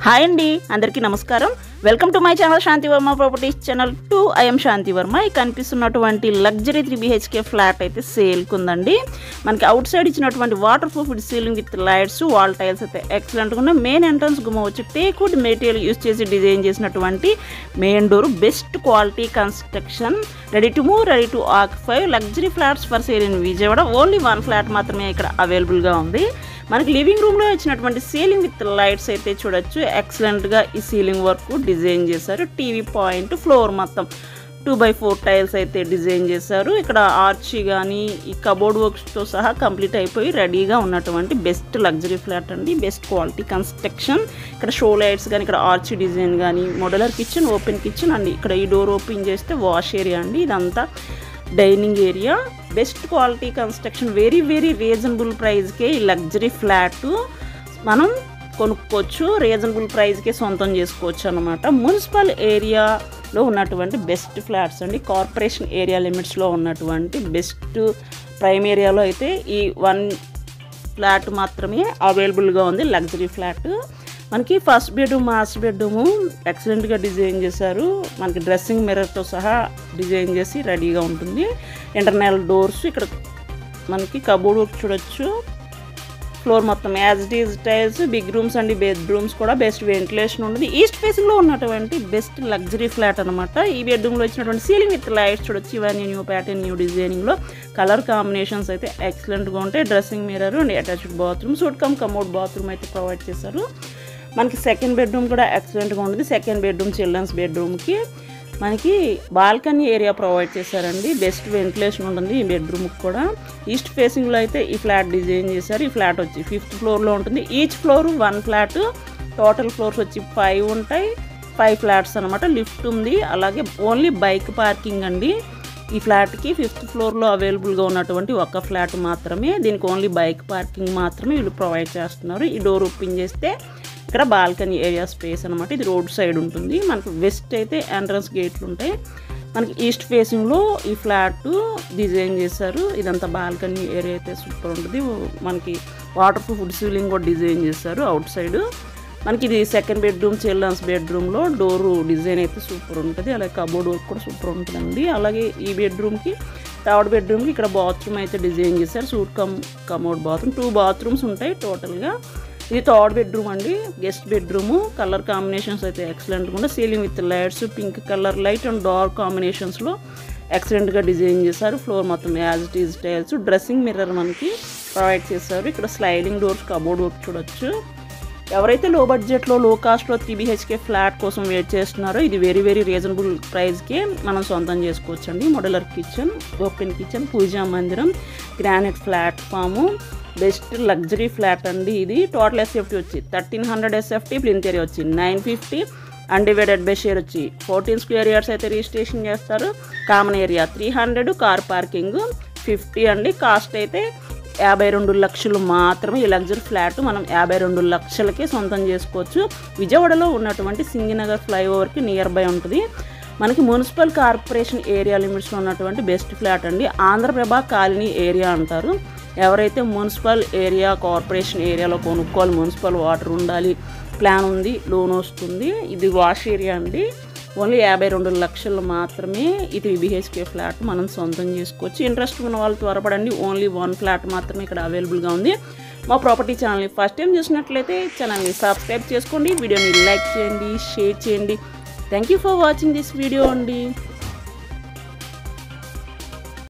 Hi అండి, అందరికీ నమస్కారం. Welcome to my channel Shanti Varma properties channel 2. I'm Shanti Varma. ఈ కనిపిస్తున్నటువంటి లగ్జరీ 3 BHK ఫ్లాట్ అయితే సేల్కి ఉందండి. మనకి అవుట్ సైడ్ ఇచ్చినటువంటి water proof ceiling with lights, wall tiles అయితే ఎక్సలెంట్గా ఉన్నాయి. మెయిన్ ఎంట్రన్స్ గుమ్మ వచ్చి టేక్ వుడ్ మెటీరియల్ యూస్ చేసి డిజైన్ చేసినటువంటి main door, best quality construction, ready to move, ready to occupy. Luxury flats for sale in Vijayawada. Only 1 flat మాత్రమే ఇక్కడ అవైలబుల్గా ఉంది. మనకి లివింగ్ రూమ్లో ఇచ్చినటువంటి సీలింగ్ విత్ లైట్స్ అయితే చూడొచ్చు. ఎక్సలెంట్గా ఈ సీలింగ్ వర్క్ డిజైన్ చేశారు. టీవీ పాయింట్, ఫ్లోర్ మొత్తం 2x4 టైల్స్ అయితే డిజైన్ చేశారు. ఇక్కడ ఆర్చీ కానీ ఈ కబోర్డ్ వర్క్స్తో సహా కంప్లీట్ అయిపోయి రెడీగా ఉన్నటువంటి బెస్ట్ లగ్జరీ ఫ్లాట్ అండి. Best quality construction. ఇక్కడ షో లైట్స్ కానీ, ఇక్కడ ఆర్చీ డిజైన్ కానీ, మోడలర్ కిచెన్, ఓపెన్ కిచెన్ అండి. ఇక్కడ ఈ డోర్ ఓపెన్ చేస్తే వాష్ ఏరియా అండి. ఇదంతా dining area. Best quality construction, very very reasonable ప్రైస్కే ఈ లగ్జరీ ఫ్లాట్ మనం కొనుక్కోవచ్చు. రీజనబుల్ ప్రైస్కే సొంతం చేసుకోవచ్చు అనమాట. మున్సిపల్ ఏరియాలో ఉన్నటువంటి బెస్ట్ ఫ్లాట్స్ అండి. కార్పొరేషన్ ఏరియా లిమిట్స్లో ఉన్నటువంటి బెస్ట్ ప్రైమ్ ఏరియాలో అయితే ఈ 1 ఫ్లాట్ మాత్రమే అవైలబుల్గా ఉంది. Luxury flat. మనకి ఫస్ట్ బెడ్రూమ్, మాస్టర్ బెడ్రూము ఎక్సలెంట్గా డిజైన్ చేశారు. మనకి డ్రెస్సింగ్ మిర్రర్తో సహా డిజైన్ చేసి రెడీగా ఉంటుంది. ఇంటర్నల్ డోర్స్, ఇక్కడ మనకి కబోర్డ్ వర్క్ చూడొచ్చు. ఫ్లోర్ మొత్తం as it is tiles. Big rooms అండి, బెడ్రూమ్స్ కూడా బెస్ట్ వెంటిలేషన్ ఉంటుంది. ఈస్ట్ ఫేసింగ్లో ఉన్నటువంటి బెస్ట్ లగ్జరీ ఫ్లాట్ అనమాట. ఈ బెడ్రూమ్లో ఇచ్చినటువంటి సీలింగ్ విత్ లైట్స్ చూడొచ్చు. ఇవన్నీ న్యూ ప్యాటర్న్, న్యూ డిజైనింగ్లో కలర్ కాంబినేషన్స్ అయితే ఎక్సలెంట్గా ఉంటాయి. Dressing mirror and attached bathroom, suit cum commode bathroom అయితే ప్రొవైడ్ చేశారు. మనకి సెకండ్ బెడ్రూమ్ కూడా ఎక్సలెంట్గా ఉంటుంది. సెకండ్ బెడ్రూమ్ చిల్డ్రన్స్ బెడ్రూమ్కి మనకి బాల్కనీ ఏరియా ప్రొవైడ్ చేశారండి. బెస్ట్ వెంటిలేషన్ ఉంటుంది ఈ బెడ్రూమ్కి కూడా. ఈస్ట్ ఫేసింగ్లో అయితే ఈ ఫ్లాట్ డిజైన్ చేశారు. ఈ ఫ్లాట్ వచ్చి 5th ఫ్లోర్లో ఉంటుంది. Each floor 1 flat. Total floors వచ్చి 5 ఉంటాయి. 5 ఫ్లాట్స్ అనమాట. లిఫ్ట్ ఉంది. అలాగే ఓన్లీ బైక్ పార్కింగ్ అండి. ఈ ఫ్లాట్కి 5th ఫ్లోర్లో అవైలబుల్గా ఉన్నటువంటి ఒక ఫ్లాట్ మాత్రమే. దీనికి ఓన్లీ బైక్ పార్కింగ్ మాత్రమే వీళ్ళు ప్రొవైడ్ చేస్తున్నారు. ఈ డోర్ ఓపెన్ చేస్తే ఇక్కడ బాల్కనీ ఏరియా స్పేస్ అనమాట. ఇది రోడ్ సైడ్ ఉంటుంది. మనకి వెస్ట్ అయితే ఎంట్రన్స్ గేట్లు ఉంటాయి. మనకి ఈస్ట్ ఫేసింగ్లో ఈ ఫ్లాట్ డిజైన్ చేశారు. ఇదంతా బాల్కనీ ఏరియా అయితే సూపర్ ఉంటుంది. మనకి వాటర్ ప్రూఫ్ సీలింగ్ కూడా డిజైన్ చేశారు అవుట్ సైడ్. మనకి ఇది సెకండ్ బెడ్రూమ్, చిల్డ్రన్స్ బెడ్రూమ్లో డోరు డిజైన్ అయితే సూపర్ ఉంటుంది. అలాగే కబోర్డ్ వర్క్ కూడా సూపర్ ఉంటుందండి. అలాగే ఈ బెడ్రూమ్కి, థర్డ్ బెడ్రూమ్కి ఇక్కడ బాత్రూమ్ అయితే డిజైన్ చేశారు. Suit commode bathroom. 2 బాత్రూమ్స్ ఉంటాయి టోటల్గా. ఇది థర్డ్ బెడ్రూమ్ అండి, గెస్ట్ బెడ్రూము. కలర్ కాంబినేషన్స్ అయితే ఎక్సలెంట్గా ఉంటాయి. Ceiling with lights, pink colour, light and dark కాంబినేషన్స్లో ఎక్సలెంట్గా డిజైన్ చేశారు. ఫ్లోర్ మొత్తం as it is tiles. Dressing mirror మనకి ప్రొవైడ్ చేశారు. ఇక్కడ స్లైడింగ్ డోర్స్, కబోర్డ్ వర్క్ చూడొచ్చు. ఎవరైతే లో బడ్జెట్లో, లో కాస్ట్లో 3 BHK ఫ్లాట్ కోసం వెయిట్ చేస్తున్నారో ఇది వెరీ వెరీ రీజనబుల్ ప్రైస్కే మనం సొంతం చేసుకోవచ్చు అండి. మోడలర్ కిచెన్, ఓపెన్ కిచెన్, పూజా మందిరం, granite platform, best luxury flat అండి. ఇది టోటల్ ఎస్ఎఫ్టీ వచ్చి 1300 SFT, ప్లింత్ ఏరియా వచ్చి 950, అన్డివైడెడ్ బై షేర్ వచ్చి 14 స్క్వేర్ యార్డ్స్ అయితే రిజిస్ట్రేషన్ చేస్తారు. కామన్ ఏరియా 300, కార్ పార్కింగ్ 50 అండి. కాస్ట్ అయితే 52 లక్షలు మాత్రమే. ఈ లగ్జరీ ఫ్లాట్ మనం 52 లక్షలకే సొంతం చేసుకోవచ్చు. విజయవాడలో ఉన్నటువంటి సింగినగర్ ఫ్లైఓవర్కి నియర్ బై ఉంటుంది. మనకి మున్సిపల్ కార్పొరేషన్ ఏరియా లిమిట్స్లో ఉన్నటువంటి బెస్ట్ ఫ్లాట్ అండి. ఆంధ్రప్రభ కాలనీ ఏరియా అంటారు. ఎవరైతే మున్సిపల్ ఏరియా, కార్పొరేషన్ ఏరియాలో కొనుక్కోవాలి, మున్సిపల్ వాటర్ ఉండాలి, ప్లాన్ ఉంది, లోన్ వస్తుంది. ఇది వాష్ ఏరియా అండి. ఓన్లీ 52 లక్షలు మాత్రమే ఈ 3 BHK ఫ్లాట్ మనం సొంతం చేసుకోవచ్చు. ఇంట్రెస్ట్ ఉన్న వాళ్ళు త్వరపడండి. ఓన్లీ 1 ఫ్లాట్ మాత్రమే ఇక్కడ అవైలబుల్గా ఉంది. మా ప్రాపర్టీ ఛానల్ని ఫస్ట్ టైం చూసినట్లయితే ఛానల్ని సబ్స్క్రైబ్ చేసుకోండి. వీడియోని లైక్ చేయండి, షేర్ చేయండి. Thank you for watching this video అండి.